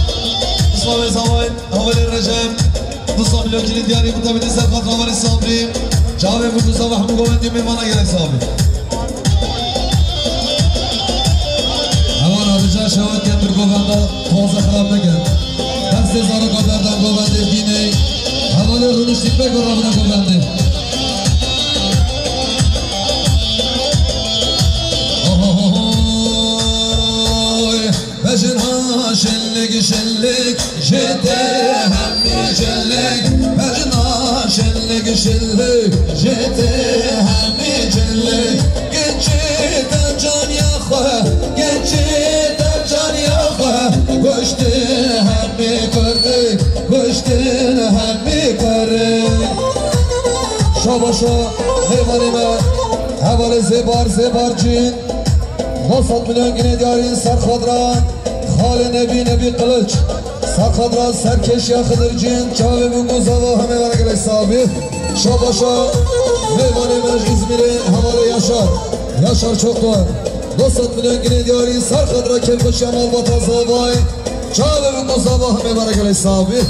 İsmail Zavay havale Recep 200 milyon kilidyari mutabidi serfatra havale sabri çave bu kuzavu hem govendi memana gelay sahibi Rıca şevat getir govanda toza xilab negen Dafse zarı qadardan govandi biney Havale runuş dikme qorabına govandi Beşin ha şenlik Jete hemmi cellik Beşin ha şenlik Jete hemmi cellik Geçitten can yakha Geçitten can yakha Koştu hemmi kırdık Koştu hemmi kırdık Şabaşa heyvanime Havale zebar cin 200 milyon gnedyarın Sarkhadran Khali nebi kılıç Sarkhadran serkeş yakıdır cin Çavi munguzava hame var gelek sahibi Şabaşa Meyvanı İzmir'e havale Yaşar çok doğar 200 milyon gnedyarın Sarkhadran kemkoş yamal batazavay Çavi munguzava hame var gelek sahibi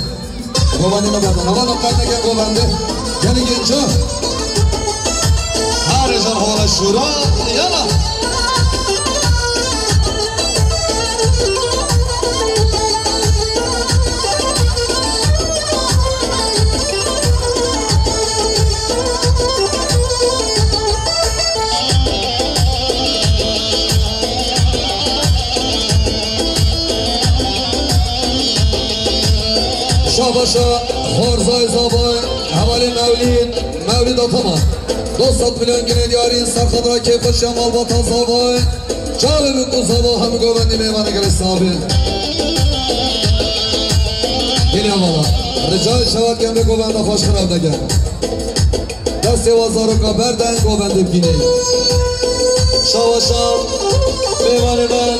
Govandı namardan Havanın karnına gel govandı Gelin genç Harican havala şura Yala Şabaşa, Khorzay Zabay, Havali Mevlid Ataman 200 milyon gnedyarın Sarkhadra Keyfa Şamal Batan Zabay Çavi Bükku Zabay Hamı Govendi Meyvanı Gele Sabi Yine amala Rica-i Şevat Gemre Govendi Hoş Kıravda gel Desti Vazarı Kaberden Govendi Bine Şabaşa, Meyvanı ben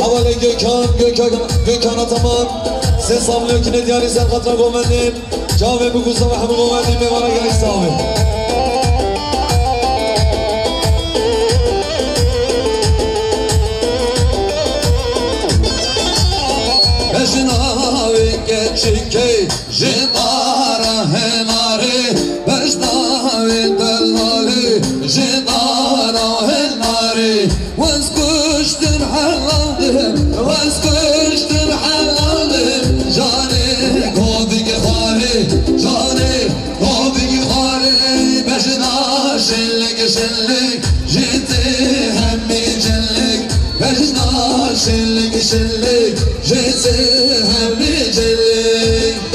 Havali Gökhan Ataman 300 milyon kilidyari Sarkhadra govendim Çave bu kuza ve hamı govendim Mevana gelek sahibi Beşin avi geçikey Jitara henari Beşin avi delali Jitara henari Vaz kuştur halaldim Vaz kuştur halaldim Jani kovdigi khari Jani kovdigi khari Beşina şenlik Jiti hemmi cellik Beşina şenlik Jiti hemmi cellik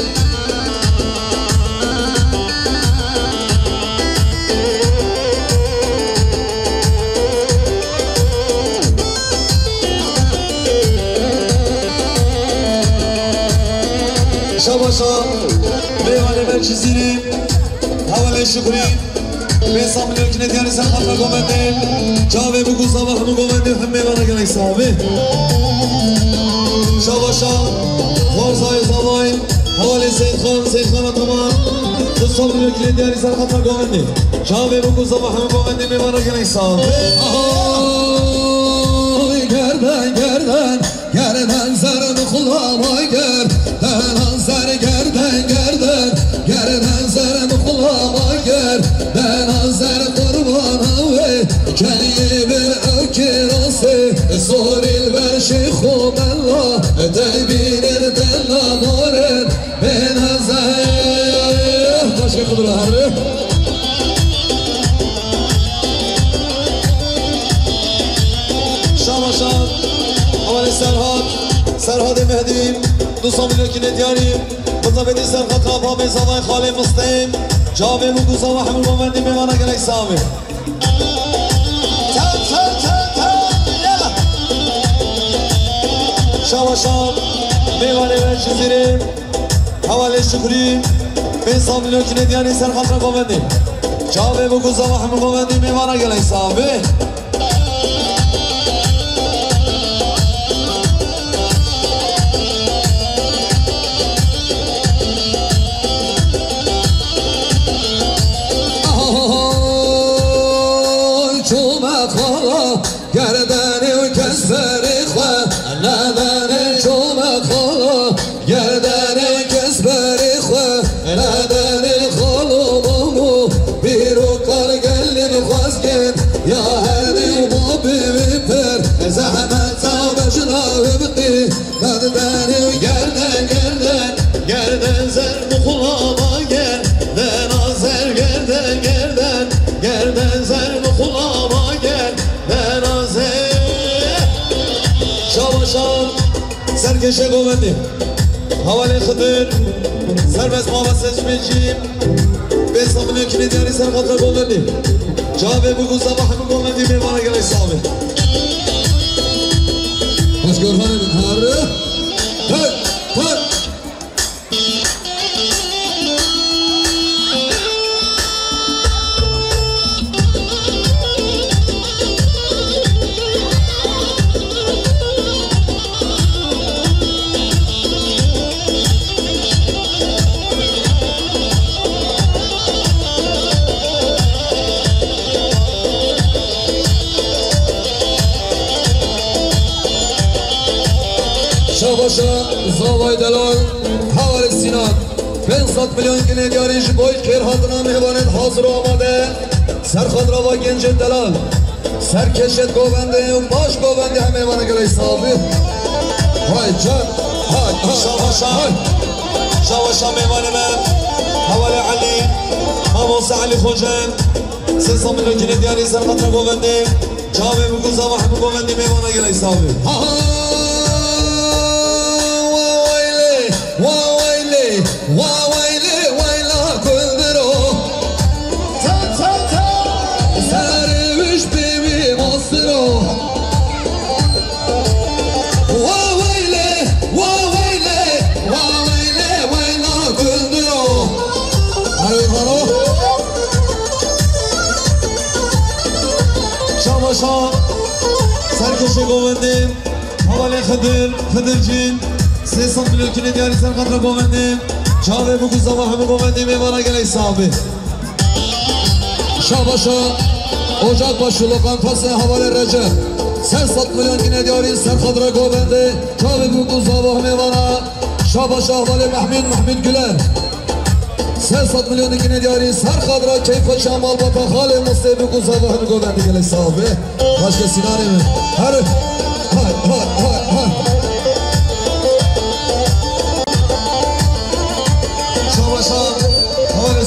Şabaşa Meyvane Merkezini Havale Şükri بيصام مليون كنت يعني سر خطرة قومندي جاوي بكو صباح من قومندي وحمي وانا قلي صابي شاباشا فارزاي زباين حوالي سيد خان تمام بيصام مليون كنت يعني سر خطرة قومندي جاوي بكو صباح من قومندي مي وانا قلي صابي Gerden zarını kulağıma gerden azar gerden zarını kulağıma gerden azar kurbanı ve kelli bir ökirası soril ver şeyhu bella tebinir della moren ben azar başka kudurlar شامشان اول سرهاد مهدی 200 میلیون کیلو دیاری مضافتی سرخط خابا به زبان خالی مستقیم جاوی مگوزا و حمل مومندی میمانه گلک سامی شامشان میوانه و چیزیریم حوالی شکری 200 میلیون کیلو دیاری سرخط مومندی جاوی مگوزا و حمل مومندی میمانه گلک سامی Gerdeni kesberi xwe nedeni çome xala Gerdeni kesberi xwe nedeni xalumumu Bir o kar gelin xwazgin Ya heri mabi viper Zahmet beşna hübti Nedeni gerden zer mukulama gerden azer gerden zer mukulama gerden azer شامشان سرکشه گوندی حوالی خطر سربست محمد سجمیجیم به سامنی کنی دیاری سر خطر گوندی جاوی بگو زبا همه گوندی میمانه گلی سامی Başkorhan Harı Hey! Şabaşa, Zavay Delal, Havari Sinan 500 milyon kine diyarıcı boy kerhatına mehvanet hazır olmadı Serkhadra ve Gencet Delal Serkeşet Govendi, Baş Govendi hem mehvana göre sahibi Hay can, hay شاوشا میوانه من حوالی علی ماموس علی خوجن 300 میلیون کیلو دیاری سر خطر گوندی جاوی بگو زبا همه گوندی میمانه گلی سامی Vayla kulduro Serviş bibi masro Vayla kulduro شامشا سرکشه گوندیم حوالی خدرجین 300 میلیون کیلو دیاری سر خطر گوندیم جاوی بگو زبا همه گوندی میمانه گلی سامی Şabaşa Ocakbaşı lokantası havale Recep 300 milyon yine diyarı Serkhadra Govendi Çavi Buku Zavah Mevana Şabaşa havale Mahmud Güler 300 milyon yine diyarı Serkhadra Keyfe Şamal Bata Hale Mustafa Buku Zavah Govendi gele sahibi Başka sinari mi? Hay شامشا حوالی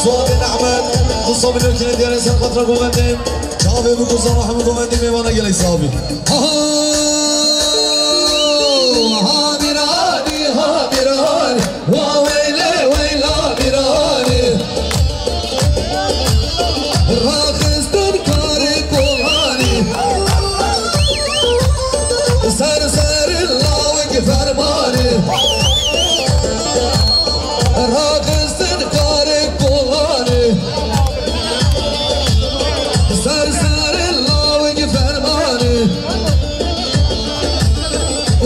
سوال بن احمد 200 میلیون کیلو دیاری سر خطر گوندیم جاوی بگو زبا همه گوندی میمانه گلی سامی Habirani Vayla birani Rakıstan kari kolani Serserin lavık fermani Rakıstan kari kolani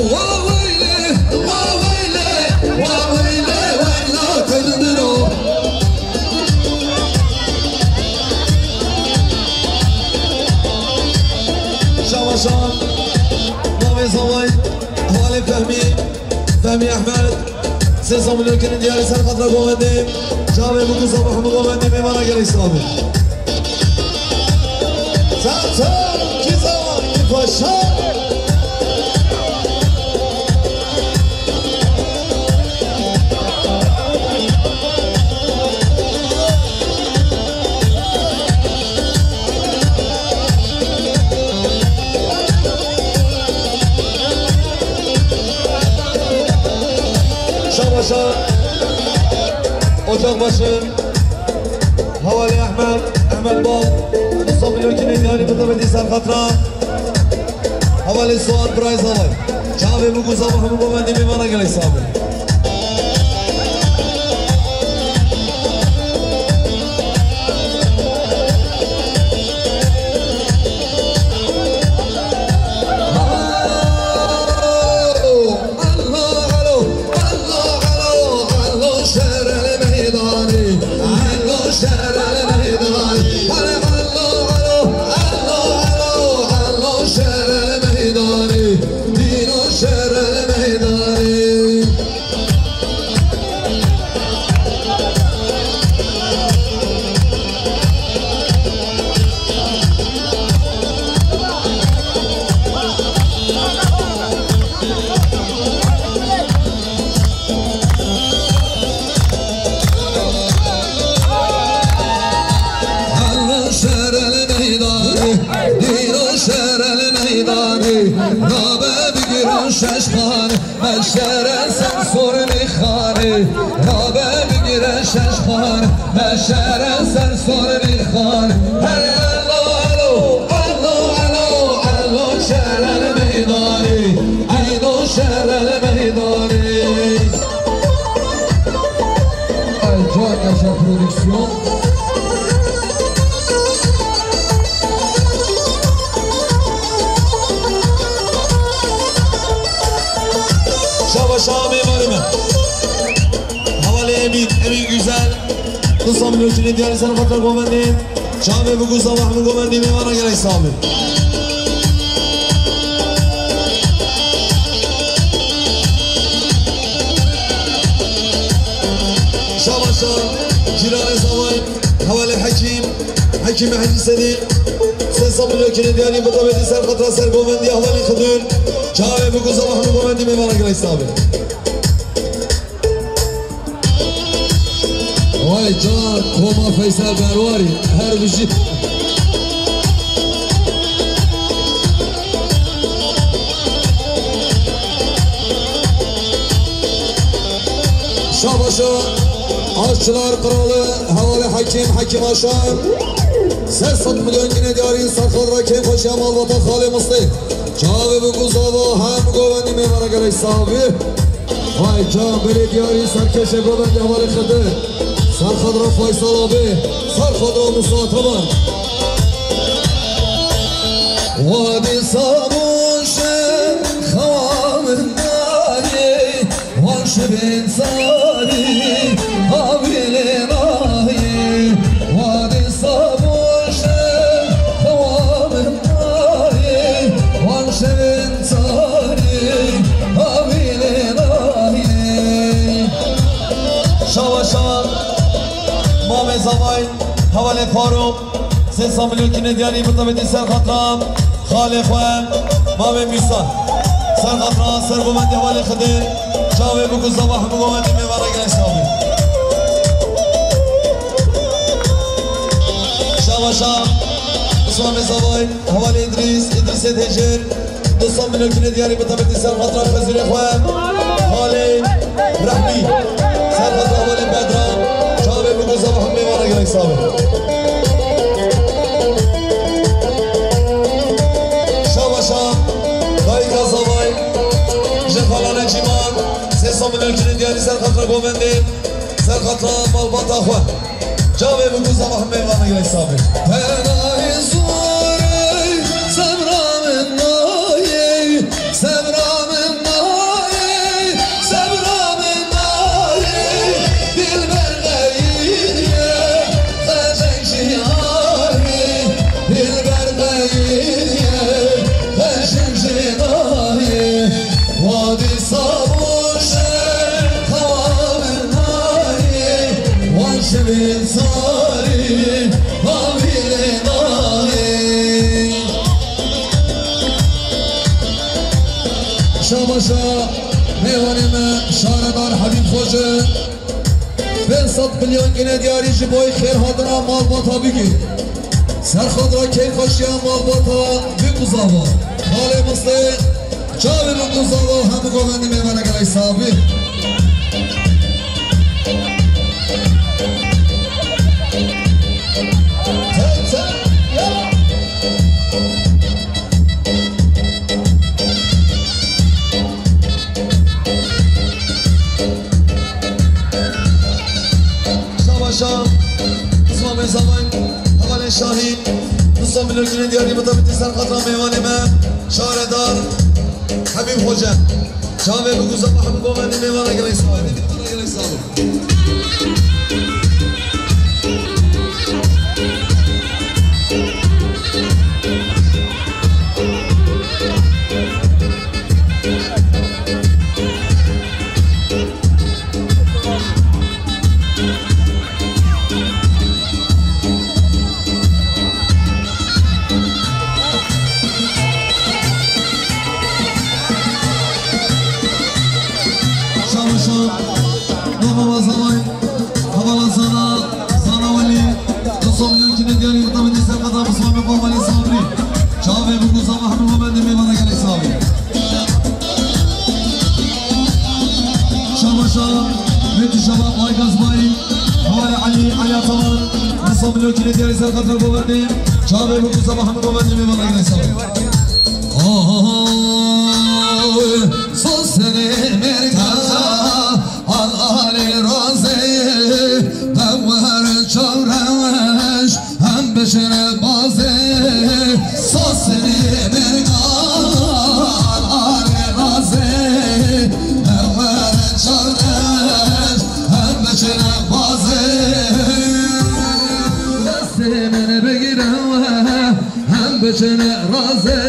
وويلي وويلي وويلي ويلا تندرو شوشان مامي زواي حوالي فهمي احمد 300 مليون كن ديالي سر خاطر قومندي جابي بوكو صباح قومندي ميمانا قال اسلامي ساتر كيزا كيفاشان شوشان ocak başı Havali Ahmet Bal Mustafa Milyokin yani Kutabedi Serkatra Havali Soğan Prize Havay Çağve bu kuzama Hamı Bendi Mimana Gelek Sabi ششخانه مشهر سرسور میخانه رابه بگیره ششخانه مشهر سرسور میخانه هر الو شهر المیدانی اینو شهر المیدانی جان yaşa prodüksiyon Şabaşa mimarime Havali Emin Güzel Kısam Lütfü'nün diğer insanı Fatır Gomendi Şabe bu Kısam Ahmet Gomendi mimara gerek sahibi Şabaşa Kirane Zavay Havali Hakim Hacı Sedi Sesam Lütfü'nün diğer insanı Serkatra Ser Gomendi Havali Kıdır Çağve bu kuzam Ahmet Gomendi mimara gerek sahibi Vay can Koma Faysal Bervari her bir şey Şabaşa Aşçılar Kralı Havali Hakim Aşar Ses 100 milyon yine diyarın Sarkadra Keyf Hoşyam Alvatan Khali Mısli Çağve bu kuzava hem Govendi mimara gerek sahibi Vay can belediyarın Sarkeşe Govendi Havali Kıdır Sarkadra Faysal abi Sarkadra Musa Taban Vadi Sabuşen Khavamın Nari Vanşı bin Sari Havile Nahi Vadi Sabuşen Khavamın Nari Vanşı bin Sari Havile Nahi Şavaşa Mame Zavay Havale Faruk Sesam Milyokin diyari Mutabedi Serkatra Khale Khoem Mame Müsa Serkatra Ser Gomendi Havale Kıdır Çağve bu kuzama Ahmet Gomendi mimara gerek sahibi Şavaşa Mame Zavay Havale İdris Edhecer 90 milyon diyari Mutabedi Serkatra Fezile Khoem Khale Rahmi Serkatra Havale Bedran Çağve bu kuzama Ahmet mimara gerek sahibi Şavaşa Dayıka Zavay Jefalane Ciman Sesam Milyokin diyari Serkatra Gomendi Serkatra Malbata Khwa Çağve bu kuzama Ahmet mimara gerek sahibi Fenai zor Sevramın nayi Sevramın nayi شاباشا میوانیم شاردار حبیب خوشه 500 میلیون گنه دیاری جبای خیر هادنا مال باتا بگی سر خود را کیف خوشی مال باتا بگذاوا حال مسته جاوی بگذاوا همه گوهندی میوانه گلای صحابی اسمام زمان حوال شاهین دوستان ملوکین دیاری مطابقی سر خطران میوانی من شاردار حبیب خوجه شاوه بگوزا با حبیب بامنی میوانه گلی سالی ملوكين ديالي سال خاطر بوبندي شابي بوكو صباح من بوبندي مي والله يسوي صوصني مركا على راسي دوار شورش هم بشر بازي صوصني مركا على راسي دوار شورش هم بشر بازي من بگیرم هم بچن رازه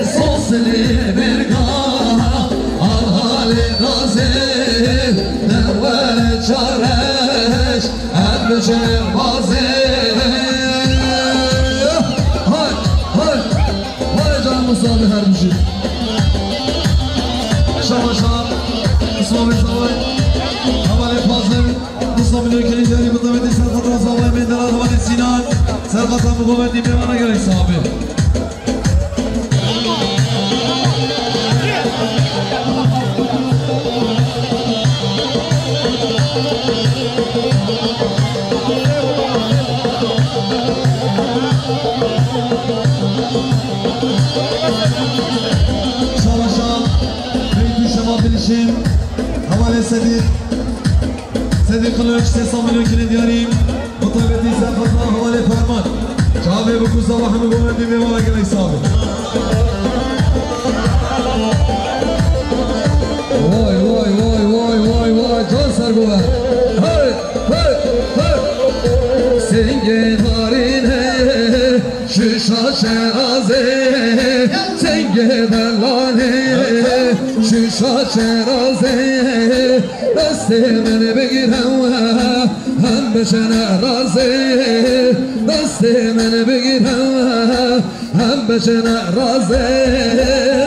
صوصلی برگاه آل رازه نور چارش هم بچن بازه های جان مصابه هر بشید شما اسمام زوای حواله پازم دوستان ملوکین دیاری مطابقی سر خطر زوای من دلال حواله سینان سر خطر مقومتی میمانه گلی صحابه شاباشا بیتو شما بلشیم حواله صدیق قلوش 300 میلیون کلی دیاریم مطابقی سر خطر حواله فرمان شعبه بکو صباح مقومتی میمانه گلی صحابه وای وای وای وای وای وای جان سر گوه های های های سنگ نارینه شیشا شرازه سنگ بلانه شیشا شرازه دست من بگیرم هم بشن رازه دست من بگیرم هم بشن رازه